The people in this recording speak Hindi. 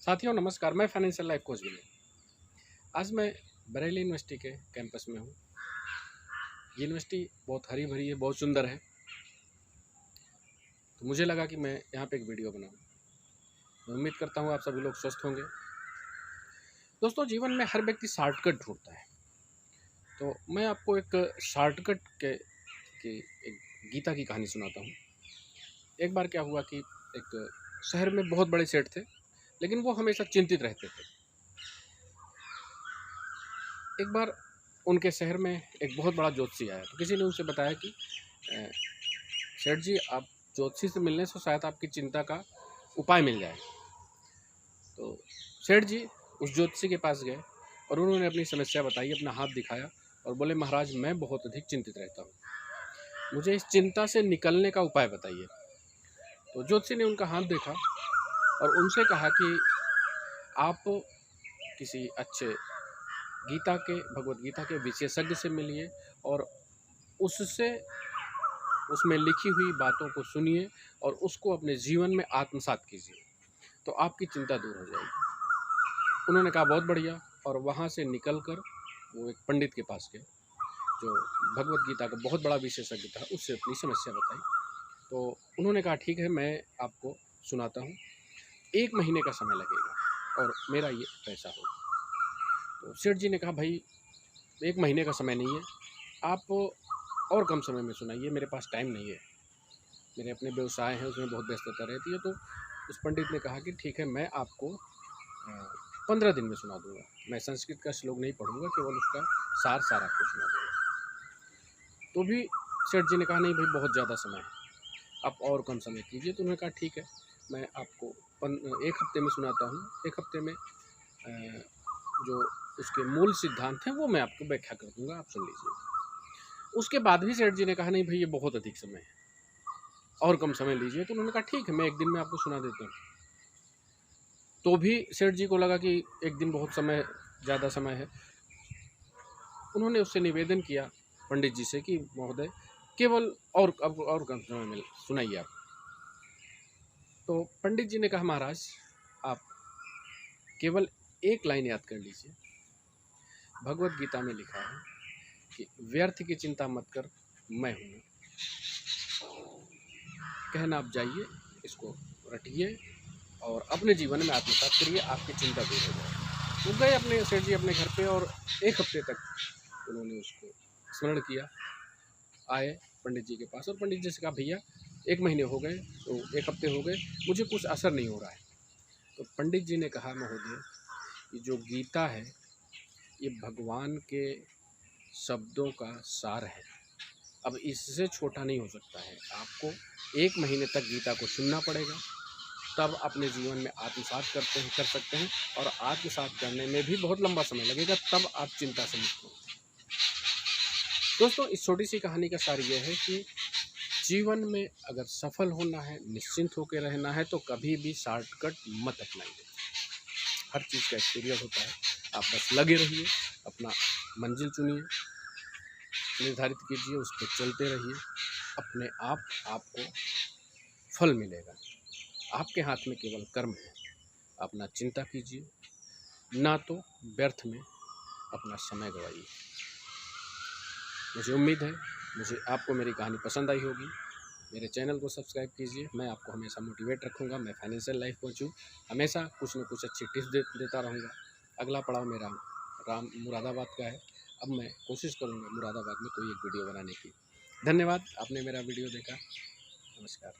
साथियों नमस्कार, मैं फाइनेंशियल लाइफ कोच विनय। आज मैं बरेली यूनिवर्सिटी के कैंपस में हूँ। ये यूनिवर्सिटी बहुत हरी भरी है, बहुत सुंदर है। तो मुझे लगा कि मैं यहाँ पे एक वीडियो बनाऊँ। मैं उम्मीद करता हूँ आप सभी लोग स्वस्थ होंगे। दोस्तों, जीवन में हर व्यक्ति शॉर्टकट ढूंढता है। तो मैं आपको एक शॉर्टकट के एक गीता की कहानी सुनाता हूँ। एक बार क्या हुआ कि एक शहर में बहुत बड़े सेठ थे, लेकिन वो हमेशा चिंतित रहते थे। एक बार उनके शहर में एक बहुत बड़ा ज्योतिषी आया। तो किसी ने उनसे बताया कि सेठ जी, आप ज्योतिषी से मिलने से शायद आपकी चिंता का उपाय मिल जाए। तो सेठ जी उस ज्योतिषी के पास गए और उन्होंने अपनी समस्या बताई, अपना हाथ दिखाया और बोले, महाराज मैं बहुत अधिक चिंतित रहता हूँ, मुझे इस चिंता से निकलने का उपाय बताइए। तो ज्योतिषी ने उनका हाथ देखा और उनसे कहा कि आप किसी अच्छे भगवत गीता के विशेषज्ञ से मिलिए और उससे उसमें लिखी हुई बातों को सुनिए और उसको अपने जीवन में आत्मसात कीजिए, तो आपकी चिंता दूर हो जाएगी। उन्होंने कहा बहुत बढ़िया, और वहाँ से निकलकर वो एक पंडित के पास गए जो भगवत गीता का बहुत बड़ा विशेषज्ञ था। उससे अपनी समस्या बताई। तो उन्होंने कहा ठीक है, मैं आपको सुनाता हूँ, 1 महीने का समय लगेगा और मेरा ये पैसा होगा। तो सेठ जी ने कहा भाई 1 महीने का समय नहीं है, आप और कम समय में सुनाइए, मेरे पास टाइम नहीं है, मेरे अपने व्यवसाय हैं उसमें बहुत व्यस्तता रहती है। तो उस पंडित ने कहा कि ठीक है, मैं आपको 15 दिन में सुना दूंगा, मैं संस्कृत का श्लोक नहीं पढ़ूंगा, केवल उसका सार आपको सुना दूंगा। तो भी सेठ जी ने कहा नहीं भाई, बहुत ज़्यादा समय है, आप और कम समय कीजिए। तो उन्होंने कहा ठीक है, मैं आपको 1 हफ्ते में सुनाता हूँ। 1 हफ्ते में जो उसके मूल सिद्धांत हैं वो मैं आपको व्याख्या कर दूंगा, आप सुन लीजिए। उसके बाद भी सेठ जी ने कहा नहीं भाई, ये बहुत अधिक समय है, और कम समय लीजिए। तो उन्होंने कहा ठीक है, मैं 1 दिन में आपको सुना देता हूँ। तो भी सेठ जी को लगा कि 1 दिन बहुत ज़्यादा समय है। उन्होंने उससे निवेदन किया पंडित जी से कि महोदय केवल और कम समय में सुनाइए आप। तो पंडित जी ने कहा महाराज, आप केवल 1 लाइन याद कर लीजिए। भगवत गीता में लिखा है कि व्यर्थ की चिंता मत कर, मैं हूँ। कहना आप जाइए, इसको रटिए और अपने जीवन में आत्मसात करिए, आपकी चिंता दूर हो जाएगी। वो गए अपने सेठ जी अपने घर पे और 1 हफ्ते तक उन्होंने उसको स्मरण किया। आए पंडित जी के पास और पंडित जी से कहा भैया 1 महीने हो गए, तो 1 हफ्ते हो गए, मुझे कुछ असर नहीं हो रहा है। तो पंडित जी ने कहा महोदय, ये जो गीता है ये भगवान के शब्दों का सार है, अब इससे छोटा नहीं हो सकता है। आपको 1 महीने तक गीता को सुनना पड़ेगा, तब अपने जीवन में आत्मसात कर सकते हैं, और आत्मसात करने में भी बहुत लंबा समय लगेगा, तब आप चिंता से मुक्त होंगे। दोस्तों, इस छोटी सी कहानी का सार यह है कि जीवन में अगर सफल होना है, निश्चिंत होकर रहना है, तो कभी भी शॉर्टकट मत अपनाइए। हर चीज़ का एक पीरियड होता है, आप बस लगे रहिए, अपना मंजिल चुनिए, निर्धारित कीजिए, उस पर चलते रहिए, अपने आप आपको फल मिलेगा। आपके हाथ में केवल कर्म है। आप ना चिंता कीजिए, ना तो व्यर्थ में अपना समय गवाइए। मुझे उम्मीद है आपको मेरी कहानी पसंद आई होगी। मेरे चैनल को सब्सक्राइब कीजिए। मैं आपको हमेशा मोटिवेट रखूँगा। मैं फाइनेंशियल लाइफ कोच हूँ, हमेशा कुछ न कुछ अच्छी टिप्स देता रहूँगा। अगला पड़ाव मेरा मुरादाबाद का है। अब मैं कोशिश करूँगा मुरादाबाद में कोई एक वीडियो बनाने की। धन्यवाद, आपने मेरा वीडियो देखा। नमस्कार।